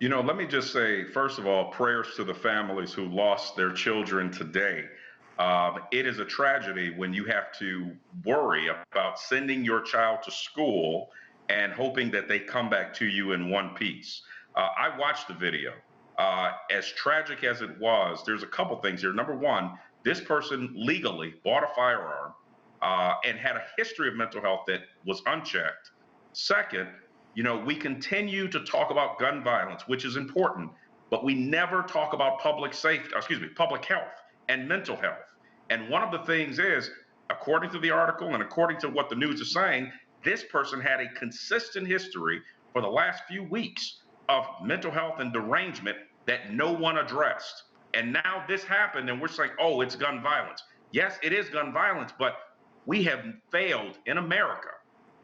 Let me just say, first of all, prayers to the families who lost their children today. It is a tragedy when you have to worry about sending your child to school and hoping that they come back to you in one piece. I watched the video. As tragic as it was, there's a couple things here. Number one, this person legally bought a firearm and had a history of mental health that was unchecked. Second, we continue to talk about gun violence, which is important, but we never talk about public safety, public health and mental health. And one of the things is, according to the article and according to what the news is saying, this person had a consistent history for the last few weeks of mental health and derangement that no one addressed. And now this happened and we're saying, oh, it's gun violence. Yes, it is gun violence, but we have failed in America,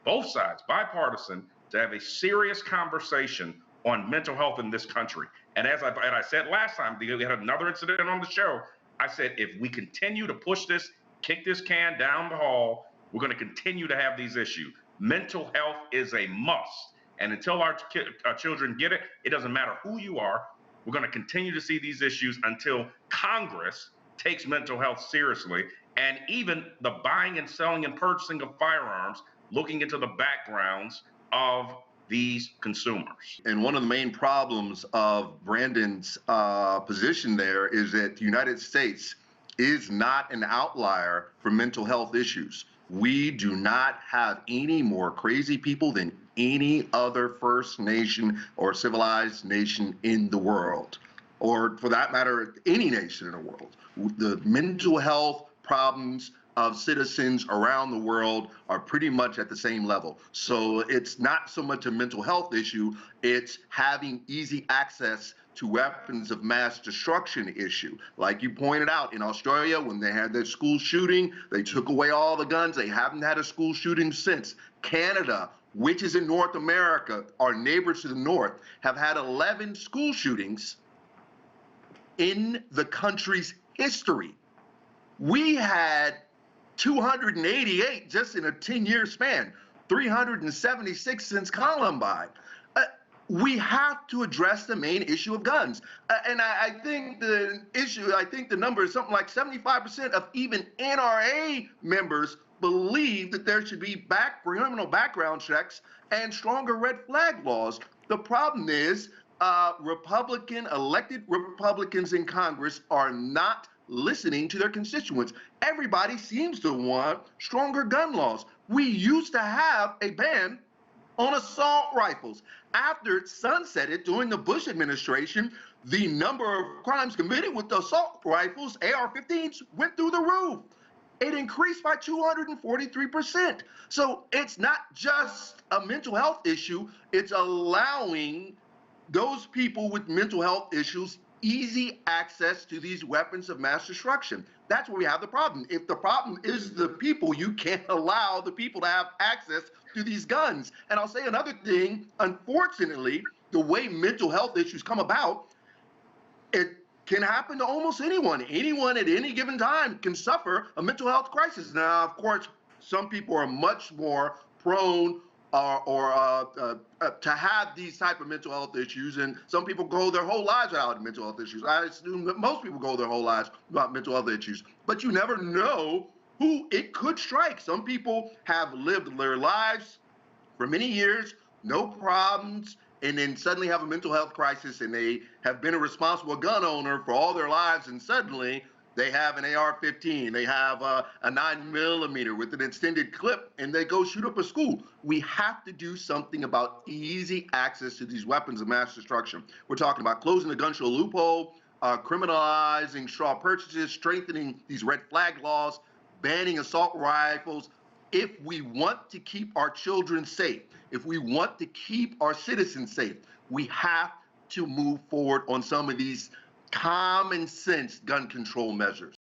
both sides, bipartisan, to have a serious conversation on mental health in this country. And as I said last time, we had another incident on the show. I said, if we continue to push this, kick this can down the hall, we're going to continue to have these issues. Mental health is a must. And until our children get it, it doesn't matter who you are. We're going to continue to see these issues until Congress takes mental health seriously. And even the buying and selling and purchasing of firearms, looking into the backgrounds of these consumers. And one of the main problems of Brandon's position there is that the United States is not an outlier for mental health issues. We do not have any more crazy people than any other First Nation or civilized nation in the world, or for that matter, any nation in the world. The mental health problems of citizens around the world are pretty much at the same level. So it's not so much a mental health issue, it's having easy access to weapons of mass destruction issue. Like you pointed out, in Australia, when they had their school shooting, they took away all the guns. They haven't had a school shooting since. Canada, which is in North America, our neighbors to the north, have had 11 school shootings in the country's history. We had 288 just in a 10-year span, 376 since Columbine. We have to address the main issue of guns. And I think the number is something like 75% of even NRA members believe that there should be criminal background checks and stronger red flag laws. The problem is elected Republicans in Congress are not listening to their constituents. Everybody seems to want stronger gun laws. We used to have a ban on assault rifles. After it sunsetted during the Bush administration, the number of crimes committed with assault rifles, AR-15s, went through the roof. It increased by 243%. So it's not just a mental health issue, it's allowing those people with mental health issues easy access to these weapons of mass destruction. That's where we have the problem. If the problem is the people, you can't allow the people to have access to these guns. And I'll say another thing, unfortunately, the way mental health issues come about, it can happen to almost anyone. Anyone at any given time can suffer a mental health crisis. Now, of course, some people are much more prone to have these type of mental health issues, and some people go their whole lives without mental health issues. I assume that most people go their whole lives without mental health issues, but you never know who it could strike. Some people have lived their lives for many years, no problems, and then suddenly have a mental health crisis, and they have been a responsible gun owner for all their lives, and suddenly they have an AR-15, they have a 9mm with an extended clip, and they go shoot up a school. We have to do something about easy access to these weapons of mass destruction. We're talking about closing the gun show loophole, criminalizing straw purchases, strengthening these red flag laws, banning assault rifles. If we want to keep our children safe, if we want to keep our citizens safe, we have to move forward on some of these common sense gun control measures.